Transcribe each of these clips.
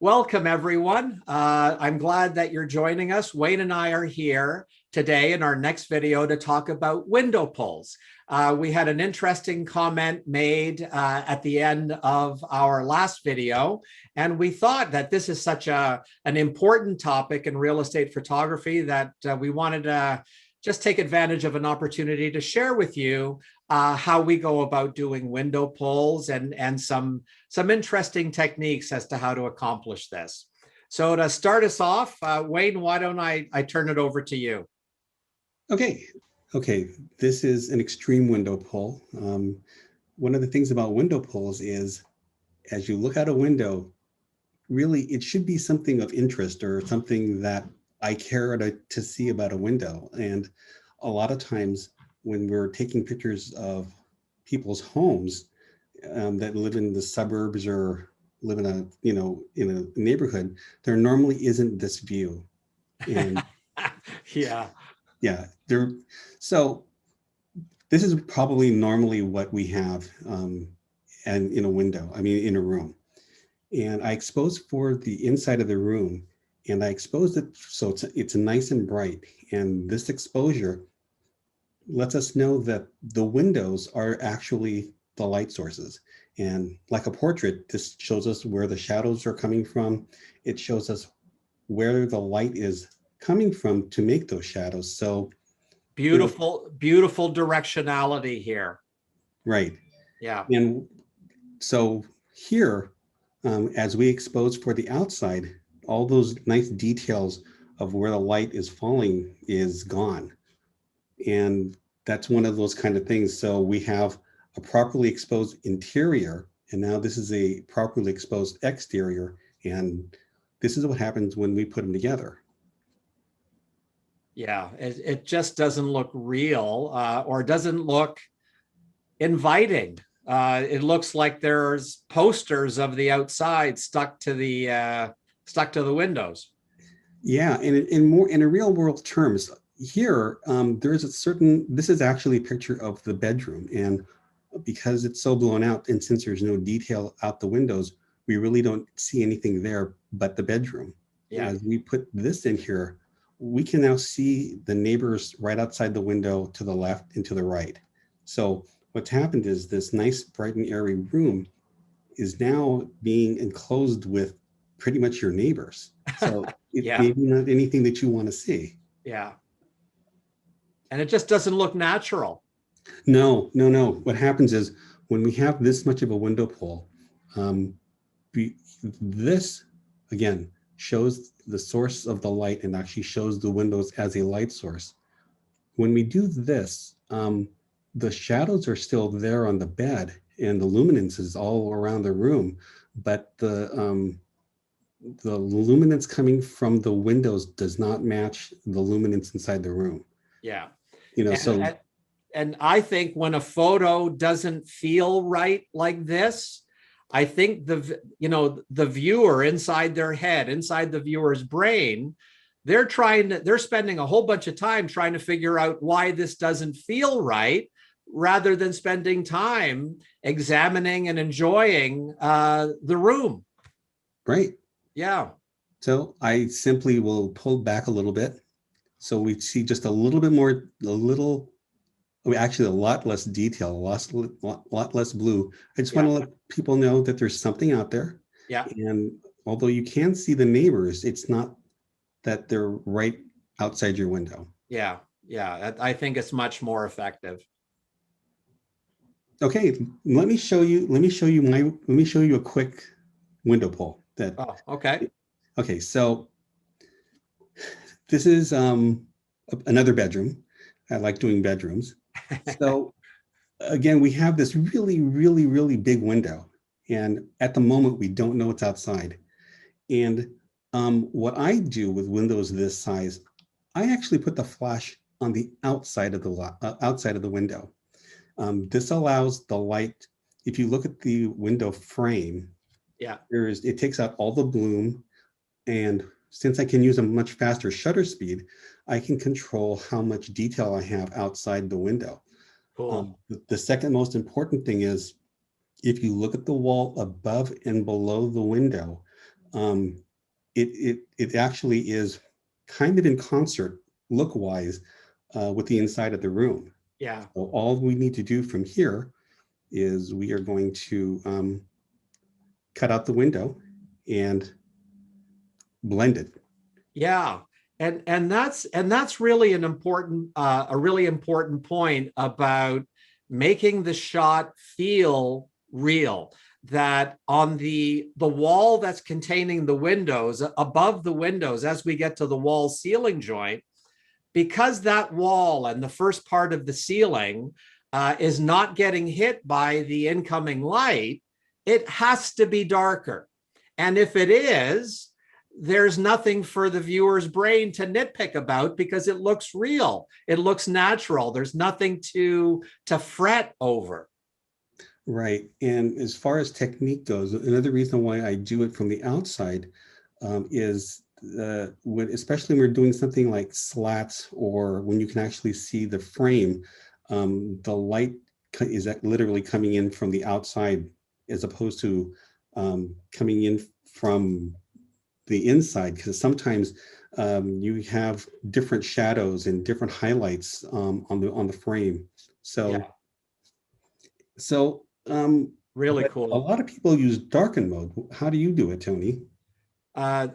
Welcome, everyone. I'm glad that you're joining us. Wayne and I are here today in our next video to talk about window pulls. We had an interesting comment made at the end of our last video, and we thought that this is such an important topic in real estate photography that we wanted to just take advantage of an opportunity to share with you how we go about doing window pulls and some interesting techniques as to how to accomplish this. So to start us off, Wayne, why don't I turn it over to you? Okay, this is an extreme window pull. One of the things about window pulls is as you look out a window, really it should be something of interest or something that I care to see about a window. And a lot of times when we're taking pictures of people's homes that live in the suburbs or live in a neighborhood, there normally isn't this view. And yeah, so this is probably normally what we have and in a window, in a room. And I exposed for the inside of the room, and I exposed it so it's nice and bright. And this exposure lets us know that the windows are actually the light sources. And like a portrait, this shows us where the shadows are coming from. It shows us where the light is coming from to make those shadows. So beautiful directionality here. Right. Yeah. And so here, as we expose for the outside, all those nice details of where the light is falling is gone. And that's one of those kind of things. So we have a properly exposed interior, and now this is a properly exposed exterior. And this is what happens when we put them together. Yeah, it just doesn't look real or doesn't look inviting. It looks like there's posters of the outside stuck to the windows. Yeah, and in a real world terms, here there's this is actually a picture of the bedroom, and because it's so blown out, and since there's no detail out the windows, we really don't see anything there but the bedroom. Yeah. As we put this in here, we can now see the neighbors right outside the window to the left and to the right. So what's happened is this nice, bright and airy room is now being enclosed with pretty much your neighbors. So it's maybe not anything that you want to see. Yeah. And it just doesn't look natural. No. What happens is when we have this much of a window pull, this, again, shows the source of the light and actually shows the windows as a light source. When we do this, the shadows are still there on the bed and the luminance is all around the room, but the luminance coming from the windows does not match the luminance inside the room. Yeah. And I think when a photo doesn't feel right like this, I think the viewer inside their head, inside the viewer's brain, they're spending a whole bunch of time trying to figure out why this doesn't feel right, rather than spending time examining and enjoying the room. Right. Yeah. So I simply will pull back a little bit. So we see just a little bit more, actually a lot less detail, a lot less blue. I just want to let people know that there's something out there. Yeah. And although you can see the neighbors, it's not that they're right outside your window. Yeah. I think it's much more effective. Okay, let me show you a quick window pull. Okay. Okay, so this is another bedroom. I like doing bedrooms. So again, we have this really big window, and at the moment we don't know what's outside. And what I do with windows this size, I actually put the flash on the outside of the window. This allows the light. If you look at the window frame, it takes out all the bloom, and since I can use a much faster shutter speed, I can control how much detail I have outside the window. Cool. The second most important thing is if you look at the wall above and below the window, it actually is kind of in concert look-wise with the inside of the room. Yeah. So all we need to do from here is we are going to cut out the window and blend it. Yeah. And that's really an important a really important point about making the shot feel real. That on the wall that's containing the windows, above the windows, as we get to the wall ceiling joint, because that wall and the first part of the ceiling is not getting hit by the incoming light, it has to be darker. And if it is, there's nothing for the viewer's brain to nitpick about because it looks real. It looks natural. There's nothing to fret over. Right. And as far as technique goes, another reason why I do it from the outside is especially when we're doing something like slats or when you can actually see the frame, the light is literally coming in from the outside as opposed to coming in from the inside, because sometimes you have different shadows and different highlights on the frame. So Yeah, so really but a cool. lot of people use darken mode. How do you do it, Tony? Uh,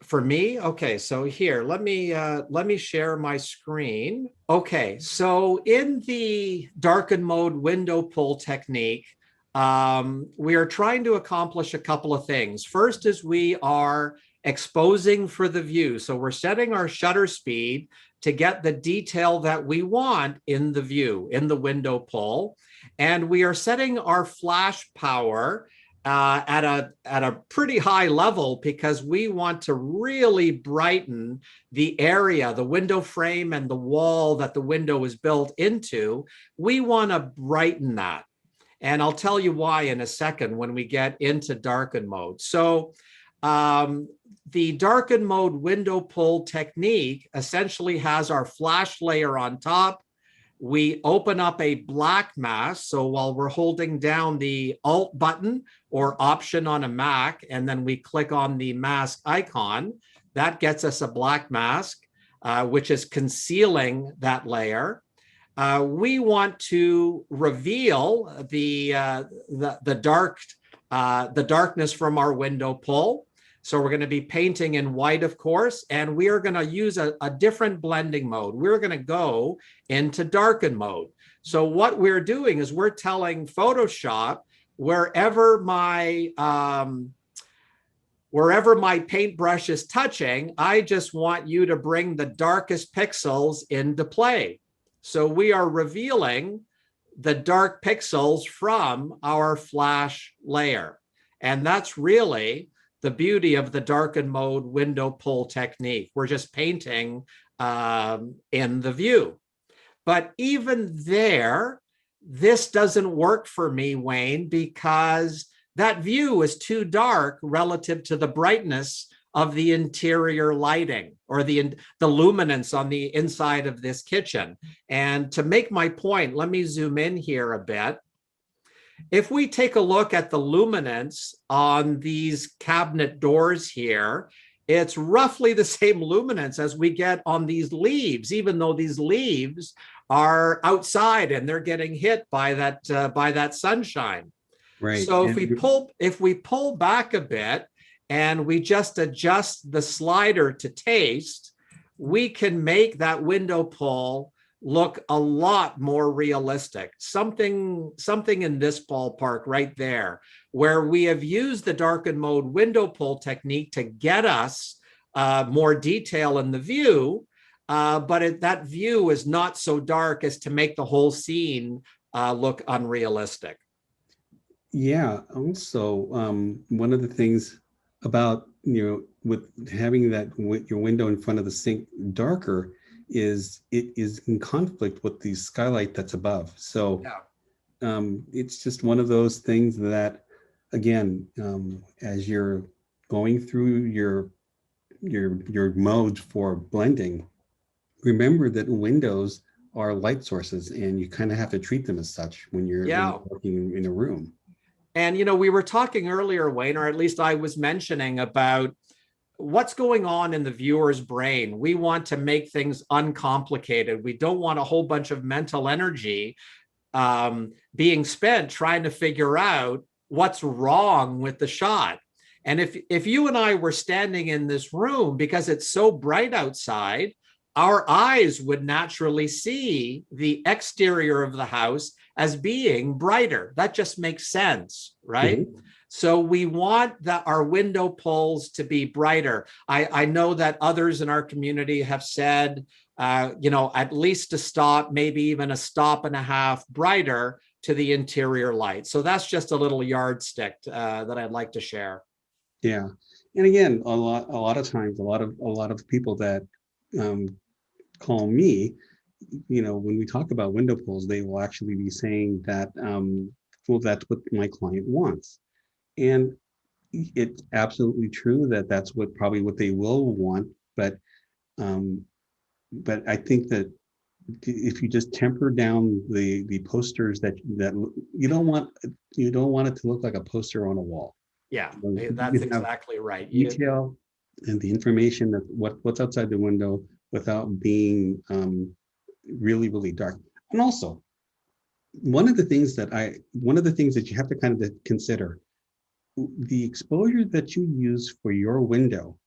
for me, okay, so here, let me share my screen. Okay, so in the darken mode window pull technique, we are trying to accomplish a couple of things. First is we are exposing for the view. So we're setting our shutter speed to get the detail that we want in the view, in the window pull. And we are setting our flash power at a pretty high level because we want to really brighten the area, the window frame and the wall that the window is built into. We want to brighten that. And I'll tell you why in a second when we get into darken mode. So the darken mode window pull technique essentially has our flash layer on top. We open up a black mask. So while we're holding down the Alt button or Option on a Mac, and then we click on the mask icon, that gets us a black mask, which is concealing that layer. We want to reveal the darkness from our window pull. So we're going to be painting in white, of course, and we are going to use a different blending mode. We're going to go into darken mode. So what we're doing is we're telling Photoshop wherever my paintbrush is touching, I just want you to bring the darkest pixels into play. So we are revealing the dark pixels from our flash layer. And that's really the beauty of the darken mode window pull technique. We're just painting in the view. But even there, this doesn't work for me, Wayne, because that view is too dark relative to the brightness of the interior lighting or the luminance on the inside of this kitchen. And to make my point, let me zoom in here a bit. If we take a look at the luminance on these cabinet doors here, it's roughly the same luminance as we get on these leaves, even though these leaves are outside and they're getting hit by that sunshine. Right. So And if we pull back a bit and we just adjust the slider to taste, we can make that window pull look a lot more realistic. Something in this ballpark right there, where we have used the darken mode window pull technique to get us more detail in the view, but that view is not so dark as to make the whole scene look unrealistic. yeah, also one of the things about with having your window in front of the sink darker is it is in conflict with the skylight that's above. So Yeah. it's just one of those things that, again, as you're going through your modes for blending, remember that windows are light sources, and you kind of have to treat them as such when you're Yeah. working in a room. And, we were talking earlier, Wayne, or at least I was mentioning about what's going on in the viewer's brain. We want to make things uncomplicated. We don't want a whole bunch of mental energy being spent trying to figure out what's wrong with the shot. And if you and I were standing in this room, because it's so bright outside, our eyes would naturally see the exterior of the house as being brighter. That just makes sense, right? Mhm. So we want our window pulls to be brighter. I know that others in our community have said, at least a stop, maybe even a stop and a half brighter to the interior light. So that's just a little yardstick that I'd like to share. Yeah, and again, a lot of times, a lot of people that um, call me, when we talk about window pulls, they will actually be saying that, well, that's what my client wants, and it's absolutely true that that's probably what they will want, um, but I think that if you just temper down the posters that you don't want it to look like a poster on a wall. Yeah, You that's have exactly right. detail and the information that what's outside the window without being really, really dark. And also, one of the things that you have to kind of consider, the exposure that you use for your window.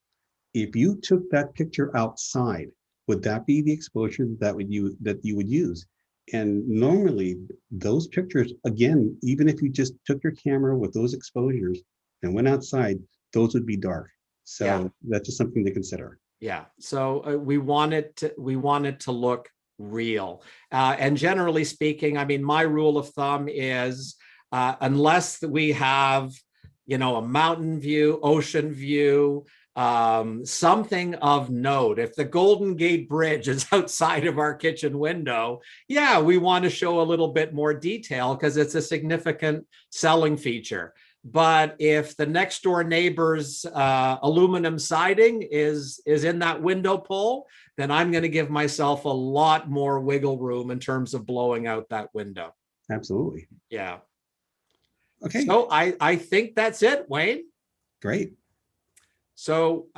If you took that picture outside, would that be the exposure that you would use? And normally those pictures, again, even if you just took your camera with those exposures and went outside, those would be dark. Yeah. So that's just something to consider. Yeah. So we want it to look real. And generally speaking, I mean, my rule of thumb is unless we have, a mountain view, ocean view, something of note. If the Golden Gate Bridge is outside of our kitchen window, yeah, we want to show a little bit more detail because it's a significant selling feature. But if the next door neighbor's aluminum siding is in that window pull, then I'm going to give myself a lot more wiggle room in terms of blowing out that window. Absolutely. Yeah. Okay, So I think that's it, Wayne. great. So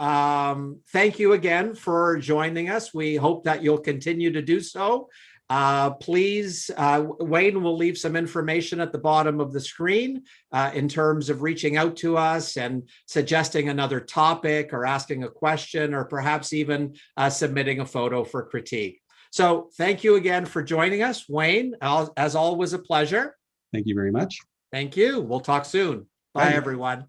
thank you again for joining us. We hope that you'll continue to do so. Please, Wayne will leave some information at the bottom of the screen in terms of reaching out to us and suggesting another topic or asking a question or perhaps even submitting a photo for critique. So thank you again for joining us, Wayne. As always, a pleasure. Thank you very much. Thank you. We'll talk soon. Bye, Bye. everyone.